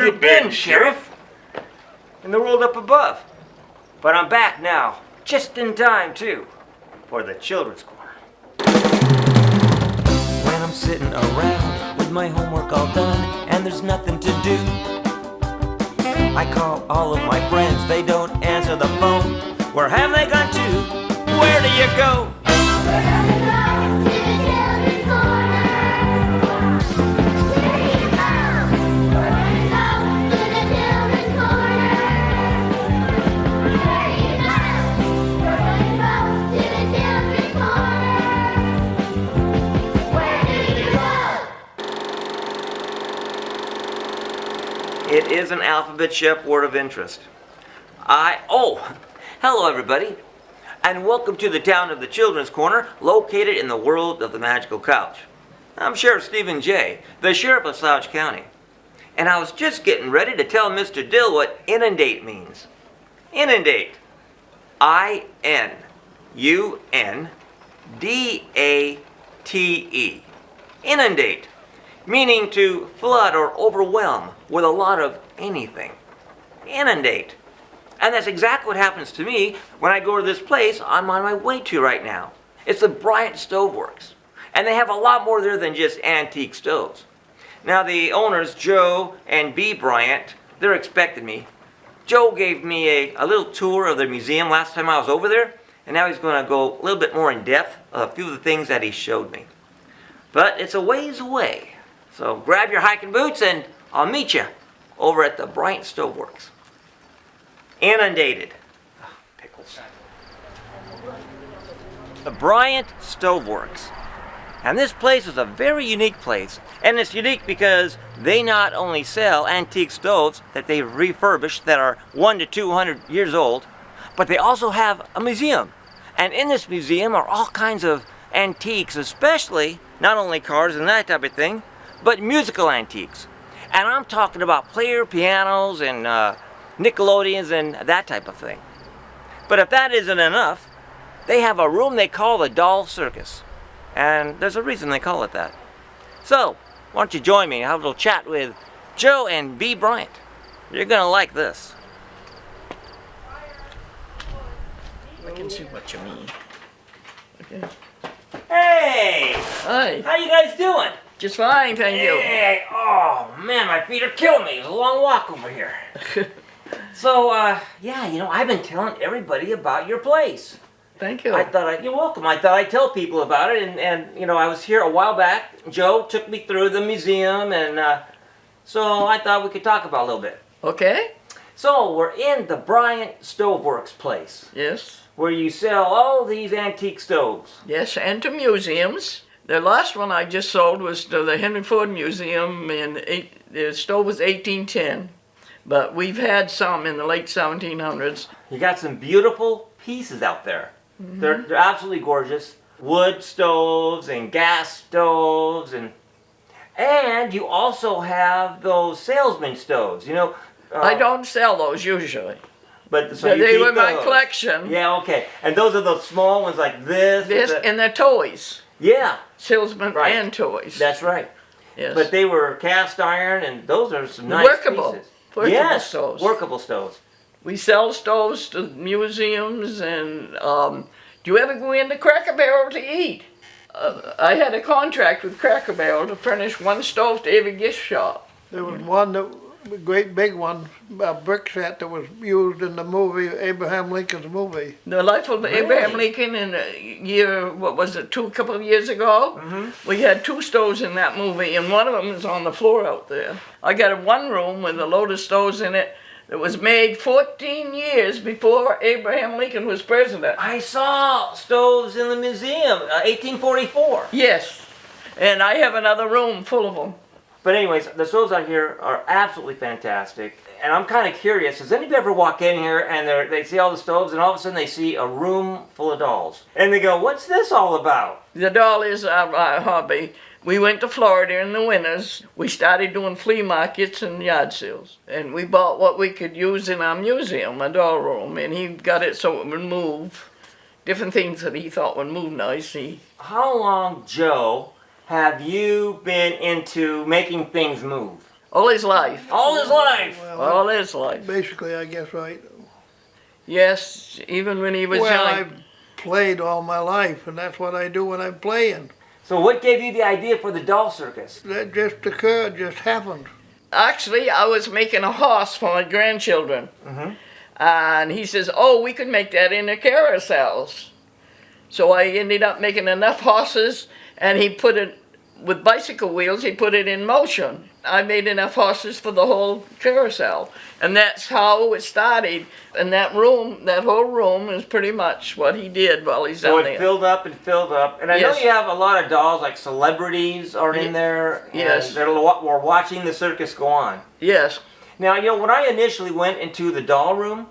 you been, Sheriff? In the world up above. But I'm back now, just in time, too, for the Children's Corner. When I'm sitting around with my homework all done and there's nothing to do, I call all of my friends, they don't answer the phone. Where have they gone to? Where do you go? It is an Alphabet Chef word of interest. Hello everybody, and welcome to the town of the Children's Corner, located in the world of the Magical Couch. I'm Sheriff Stephen J., the Sheriff of Slouch County, and I was just getting ready to tell Mr. Dill what inundate means. Inundate. I-N-U-N-D-A-T-E. Inundate. Meaning to flood or overwhelm with a lot of anything. Inundate. And that's exactly what happens to me when I go to this place I'm on my way to right now. It's the Bryant Stove Works. And they have a lot more there than just antique stoves. Now the owners, Joe and Bee Bryant, they're expecting me. Joe gave me a little tour of their museum last time I was over there, and now he's going to go a little bit more in depth of a few of the things that he showed me. But it's a ways away. So grab your hiking boots and I'll meet you over at the Bryant Stove Works. Inundated. Oh, pickles. The Bryant Stove Works. And this place is a very unique place. And it's unique because they not only sell antique stoves that they refurbished that are 100 to 200 years old, but they also have a museum. And in this museum are all kinds of antiques, especially not only cars and that type of thing, but musical antiques. And I'm talking about player pianos and Nickelodeons and that type of thing. But if that isn't enough, they have a room they call the Doll Circus. And there's a reason they call it that. So, why don't you join me and have a little chat with Joe and Bee Bryant. You're gonna like this. I can see what you mean. Okay. Hey! Hi. How you guys doing? Just fine, thank you. Hey! Oh man, my feet are killing me. It was a long walk over here. So, yeah, I've been telling everybody about your place. Thank you. You're welcome. I thought I'd tell people about it, and I was here a while back. Joe took me through the museum, and so I thought we could talk about it a little bit. Okay. So, we're in the Bryant Stove Works place. Yes. Where you sell all these antique stoves. Yes, and to museums. The last one I just sold was to the Henry Ford Museum, and the stove was 1810. But we've had some in the late 1700s. You got some beautiful pieces out there. Mm-hmm. They're absolutely gorgeous. Wood stoves and gas stoves, and you also have those salesman stoves. I don't sell those usually. But so they were those. my collection. Yeah, okay. And those are the small ones like this. And they're toys. Yeah. Salesman right. and toys. That's right. Yes. But they were cast iron, and those are some nice pieces. Workable stoves. Workable stoves. We sell stoves to museums, and do you ever go into Cracker Barrel to eat? I had a contract with Cracker Barrel to furnish one stove to every gift shop. There was one, a great big one, a brick set that was used in the movie, Abraham Lincoln's movie. The life of Really? Abraham Lincoln in a year, a couple of years ago? Mm-hmm. We had two stoves in that movie, and one of them is on the floor out there. I got one room with a load of stoves in it that was made 14 years before Abraham Lincoln was president. I saw stoves in the museum, 1844. Yes, and I have another room full of them. But anyways, the stoves out here are absolutely fantastic. And I'm kind of curious, does anybody ever walk in here and they see all the stoves and all of a sudden they see a room full of dolls? And they go, what's this all about? The doll is our hobby. We went to Florida in the winters. We started doing flea markets and yard sales. And we bought what we could use in our museum, a doll room. And he got it so it would move. Different things that he thought would move nice. How long, Joe, have you been into making things move? All his life. All his life. Well, All his life. basically, I guess, right. Yes, even when he was Well, young. I've played all my life, and that's what I do when I'm playing. So what gave you the idea for the doll circus? That just occurred, just happened. Actually, I was making a horse for my grandchildren. And he says, oh, we could make that into carousels. So I ended up making enough horses, and he put it, with bicycle wheels, he put it in motion. I made enough horses for the whole carousel. And that's how it started. And that room, that whole room is pretty much what he did while he's So down it there. filled up and filled up. And I know Yes. you have a lot of dolls, like celebrities are in there. Yes. And we're watching the circus go on. Yes. Now, when I initially went into the doll room,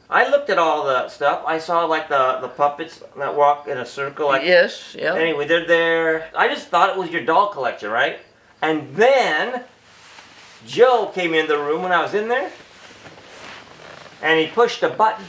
I looked at all the stuff. I saw like the puppets that walk in a circle. Like, Yes, yeah. anyway, they're there. I just thought it was your doll collection, right? And then Joe came in the room when I was in there, and he pushed a button.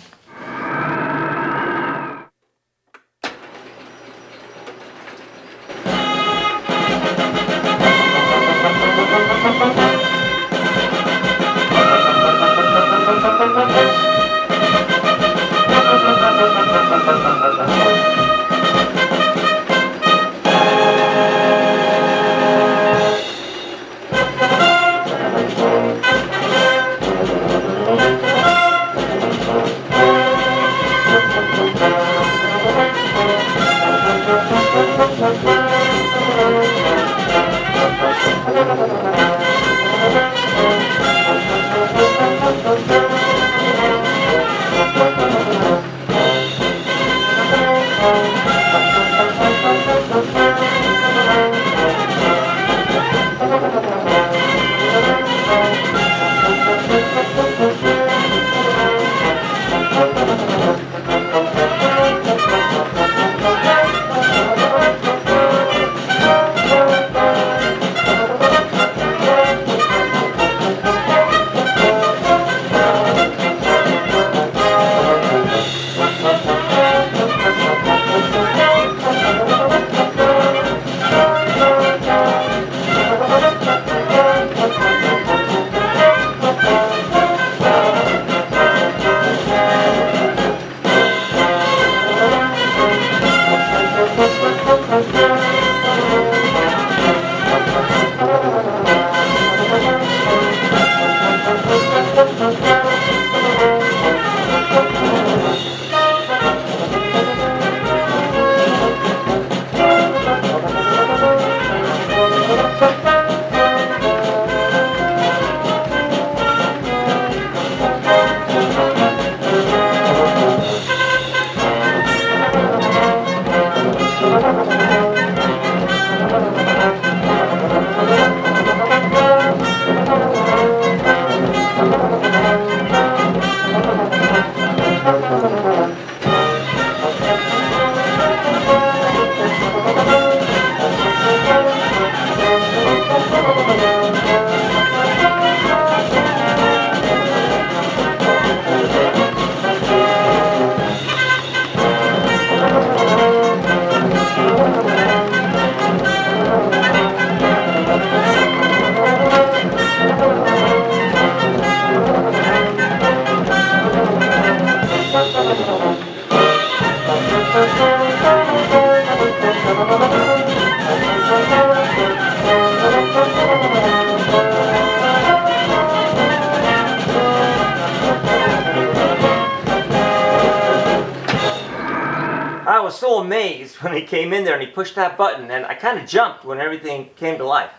I was so amazed when he came in there and he pushed that button, and I kind of jumped when everything came to life.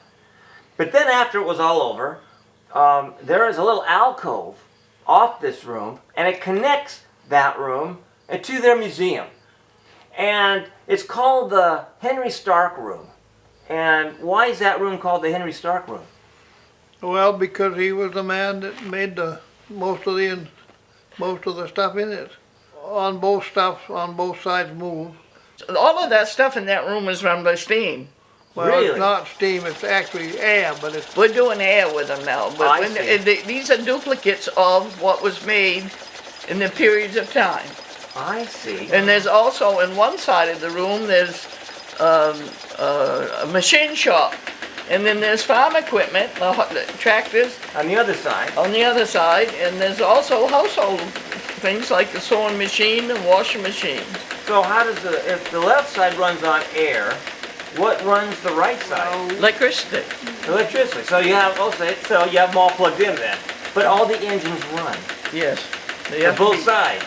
But then after it was all over, there is a little alcove off this room, and it connects that room to their museum. And it's called the Henry Stark Room. And why is that room called the Henry Stark Room? Well, because he was the man that made most of the stuff in it. On both sides move. All of that stuff in that room is run by steam. Well, Really? it's not steam, it's actually air, but it's We're doing air with them now, but I see. these are duplicates of what was made in the periods of time. I see. And there's also, in one side of the room, there's a machine shop And then there's farm equipment, the tractors On the other side. on the other side, and there's also household things like the sewing machine and washing machine. So how does if the left side runs on air, what runs the right side? Electricity. Electricity. So you have so you have them all plugged in then. But all the engines run. Yes. They On have to both be- sides.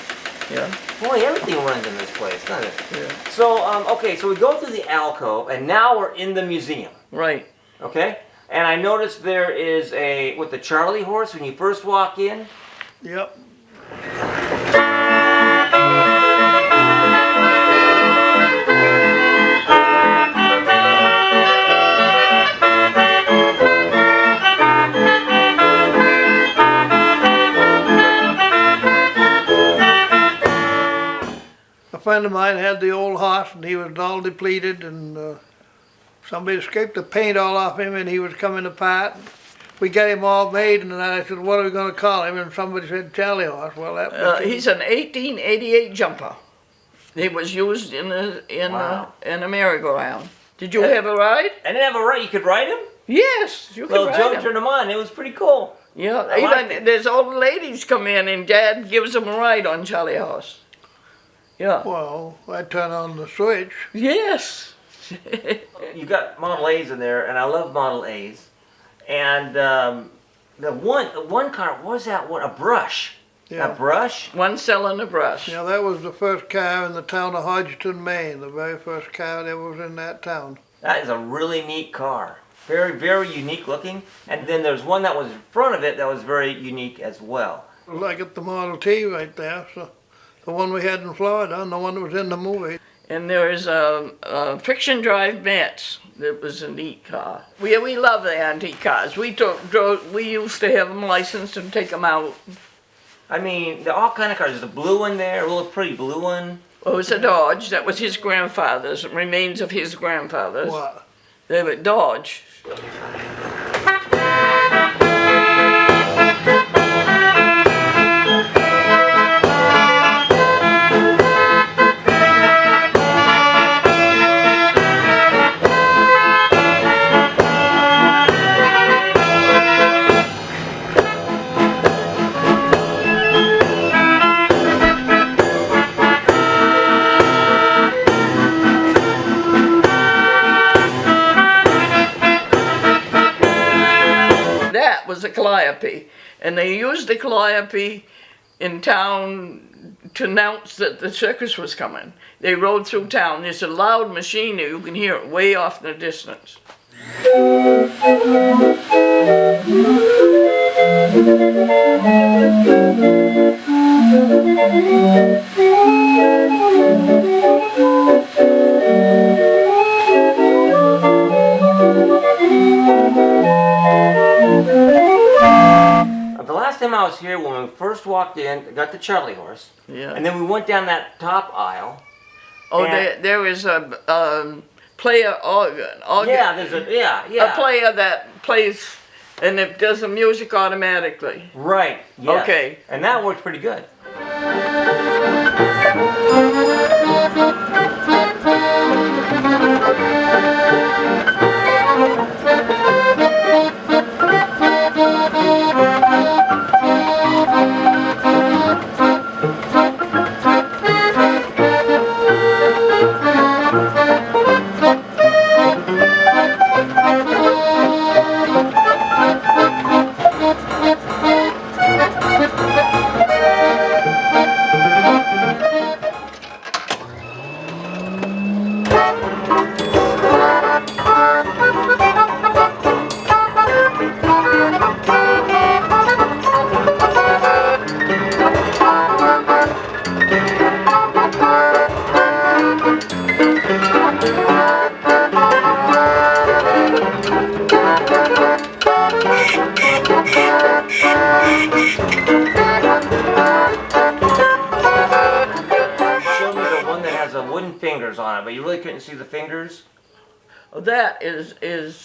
Yeah, Boy, everything runs in this place, doesn't it? yeah. So, okay, so we go through the alcove, and now we're in the museum, Right. okay? And I noticed there is with the Charlie horse, when you first walk in, Yep. A friend of mine had the old horse and he was all depleted and somebody scraped the paint all off him and he was coming apart. We got him all made and then I said, what are we going to call him? And somebody said Charlie horse. Well, that He's an 1888 jumper. He was used in Wow. a merry-go-round. Did you have a ride? I didn't have a ride. You could ride him? Yes, you could Well, ride Joe him. turned him on. It was pretty cool. Yeah, I liked even it. there's old ladies come in and Dad gives them a ride on Charlie horse. Yeah. well, I turned on the switch. Yes. You got Model A's in there, and I love Model A's. And the one car, what was that one? A brush. Yeah. A brush? One selling a brush. Yeah, that was the first car in the town of Hodgson, Maine, the very first car that was in that town. That is a really neat car. Very, very unique looking. And then there's one that was in front of it that was very unique as well. I got the Model T right there, so the one we had in Florida and the one that was in the movie. And there is a Friction Drive Metz that was a neat car. We love the antique cars. We used to have them licensed and take them out. I mean, there are all kind of cars. There's a blue one there, a little pretty blue one. Well, it was a Dodge. That was his grandfather's, remains of his grandfather's. What? They were Dodge. That was a calliope, and they used the calliope in town to announce that the circus was coming. They rode through town. There's a loud machine there. You can hear it way off in the distance. The last time I was here, when we first walked in, got the Charlie horse, Yeah. and then we went down that top aisle. Oh, And- there is a player organ. Yeah, there's a A player that plays and it does the music automatically. Right. Yes. Okay. And that worked pretty good. Show me the one that has the wooden fingers on it, but you really couldn't see the fingers. That is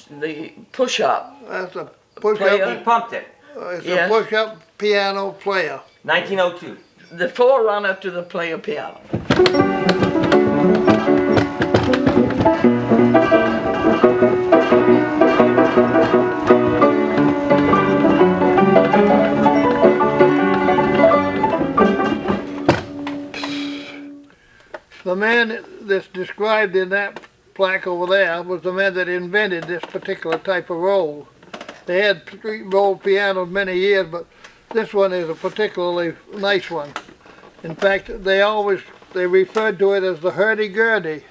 the push-up. That's a He push-up. pumped it. It's Yes. a push-up piano player. 1902. The forerunner to the player piano. that's described in that plaque over there was the man that invented this particular type of roll. They had rolled pianos many years, but this one is a particularly nice one. In fact, they referred to it as the hurdy-gurdy.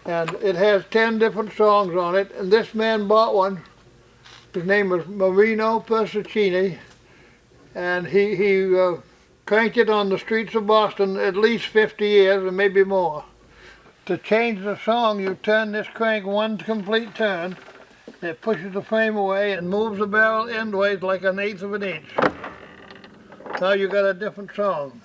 And it has 10 different songs on it, and this man bought one. His name was Marino Persicini, and he cranked it on the streets of Boston at least 50 years, or maybe more. To change the song, you turn this crank one complete turn. It pushes the frame away and moves the barrel endways like 1/8 of an inch. Now you got a different song.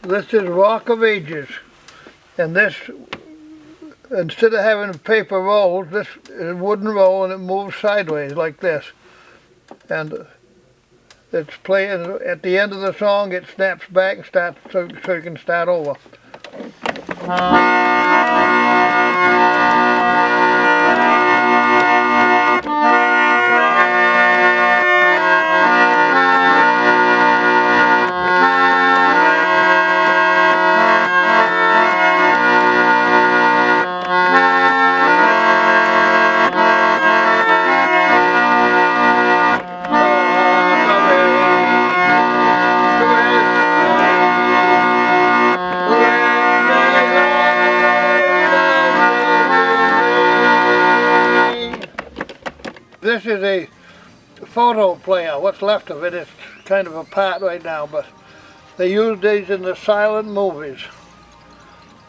This is Rock of Ages, and this, instead of having paper rolls, this is a wooden roll and it moves sideways like this. And it's playing, at the end of the song it snaps back and starts, so you can start over. This is a photo player. What's left of it is kind of apart right now, but they use these in the silent movies.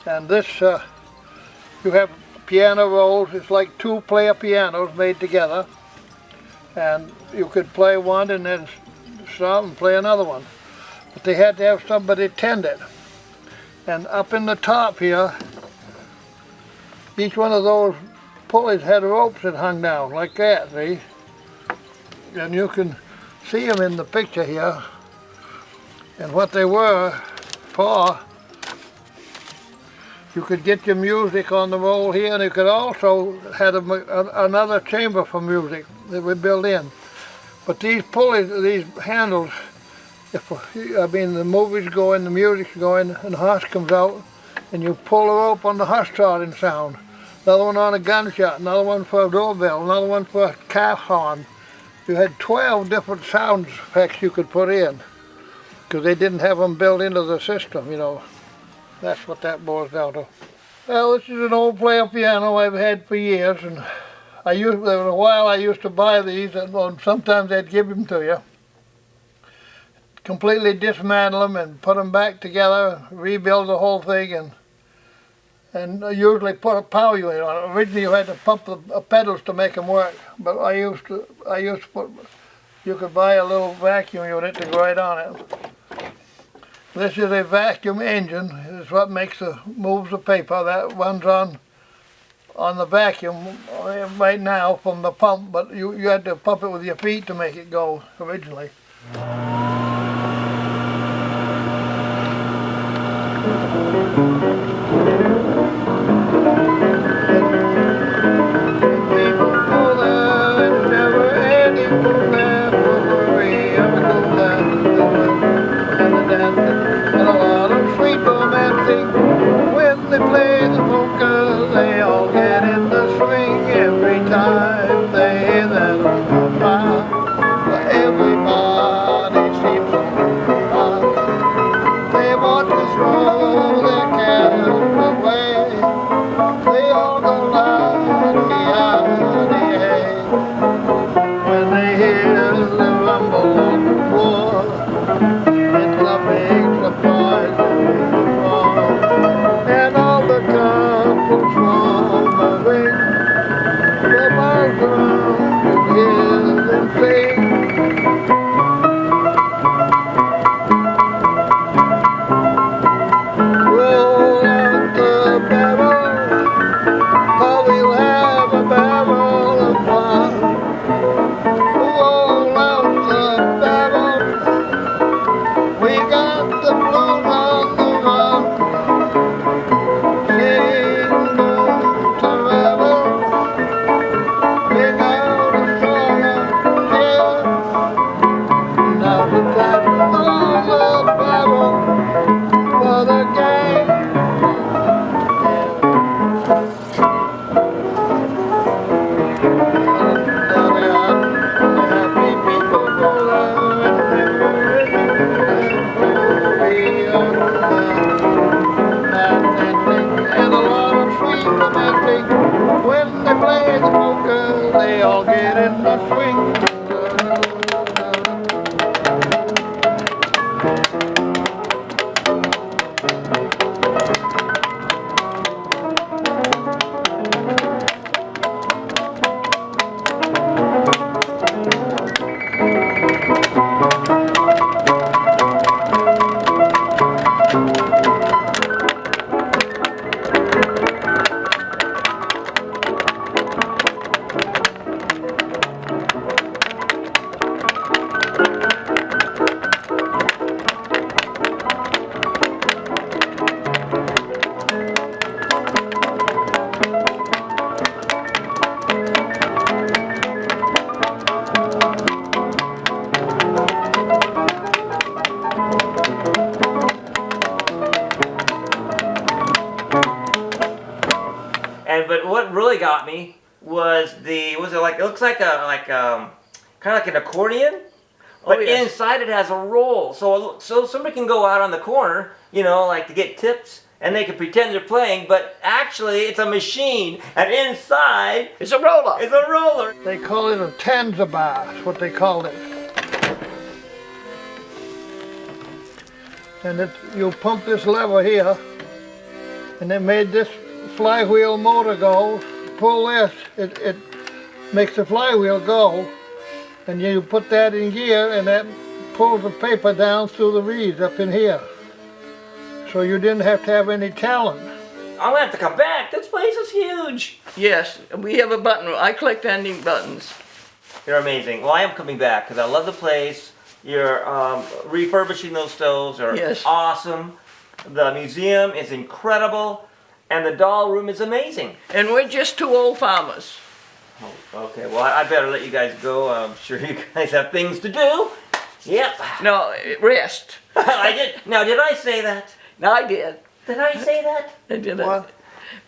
And this, you have piano rolls. It's like 2 player pianos made together. And you could play one and then stop and play another one. But they had to have somebody tend it. And up in the top here, each one of those pulleys had ropes that hung down like that, see? And you can see them in the picture here. And what they were for, you could get your music on the roll here, and you could also have another chamber for music that we built in. But these pulleys, these handles, the movie's going, the music's going, and the horse comes out, and you pull the rope on the horse trotting sound. Another one on a gunshot, another one for a doorbell, another one for a calf horn. You had 12 different sound effects you could put in, because they didn't have them built into the system, you know. That's what that boils down to. Well, this is an old player piano I've had for years, and there was a while I used to buy these, and sometimes they'd give them to you. Completely dismantle them and put them back together, rebuild the whole thing, and usually put a power unit on it. Originally you had to pump the pedals to make them work, but I used to put, you could buy a little vacuum unit to go right on it. This is a vacuum engine. It's what moves the paper. That runs on the vacuum right now from the pump, but you had to pump it with your feet to make it go originally. When they play the polka, they all get in the swing every time they hear that old papa. Everybody all get in the swing. But what really got me was it looks like kind of like an accordion, but yes. inside it has a roll, so somebody can go out on the corner, like to get tips, and they can pretend they're playing, but actually it's a machine, and inside It's a roller. is a roller. They call it a Tanza bar, that's what they called it. And you pump this lever here, and it made this flywheel motor go. Pull this, it makes the flywheel go, and you put that in gear, and that pulls the paper down through the reeds up in here. So you didn't have to have any talent. I'm gonna have to come back. This place is huge. Yes, we have a button room. I collect antique buttons. You're amazing. Well, I am coming back because I love the place. You're refurbishing those stoves are Yes. awesome. The museum is incredible, and the doll room is amazing. And we're just two old farmers. Oh, okay, well, I better let you guys go. I'm sure you guys have things to do. Yep. No, rest. I did. Now, did I say that? No, I did. Did I say that? I did. What?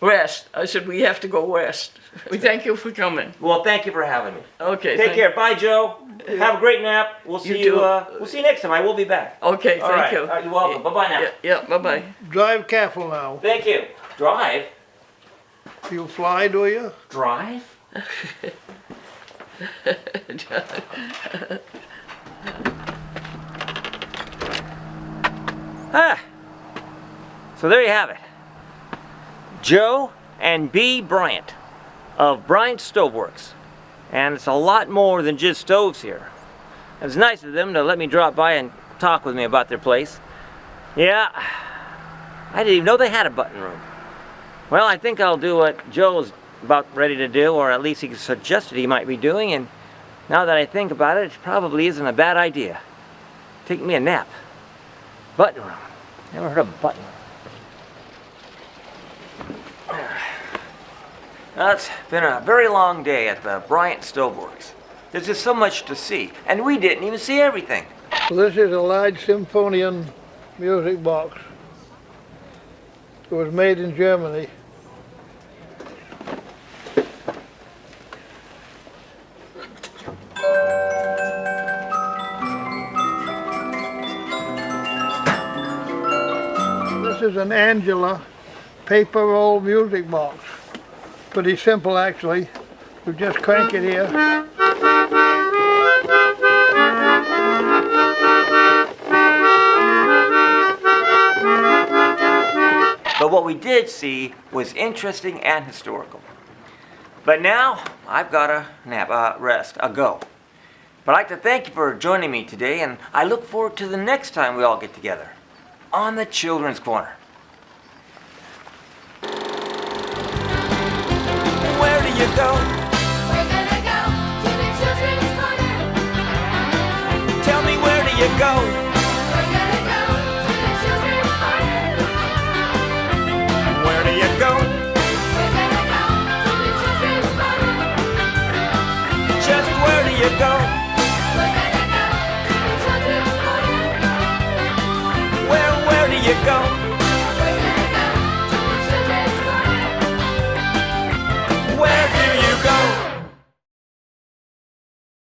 Rest. I said we have to go rest. We thank you for coming. Well, thank you for having me. Okay. Take care. Bye, Joe. Have a great nap. We'll see you. too. We'll see you next time. I will be back. Okay, All thank right. you. All right, you're welcome. Bye-bye now. Yeah, bye-bye. Drive careful now. Thank you. Drive. You fly, do you? Drive. So there you have it. Joe and Bea Bryant of Bryant Stoveworks. And it's a lot more than just stoves here. It was nice of them to let me drop by and talk with me about their place. Yeah, I didn't even know they had a button room. Well, I think I'll do what Joe's about ready to do, or at least he suggested he might be doing, and now that I think about it, it probably isn't a bad idea. Take me a nap. Button room. Never heard of a button room. Now, it's been a very long day at the Bryant Stoveworks. There's just so much to see, and we didn't even see everything. So this is a large symphonian music box. It was made in Germany. This is an Angela paper roll music box. Pretty simple actually. You just crank it here. But what we did see was interesting and historical. But now, I've got a nap, rest, a go. But I'd like to thank you for joining me today, and I look forward to the next time we all get together on the Children's Corner. Where do you go? We're gonna go to the Children's Corner. Tell me, where do you go? We're gonna go to the Children's Corner. Where do you go? We're gonna go to the Children's Corner. Just where do you go?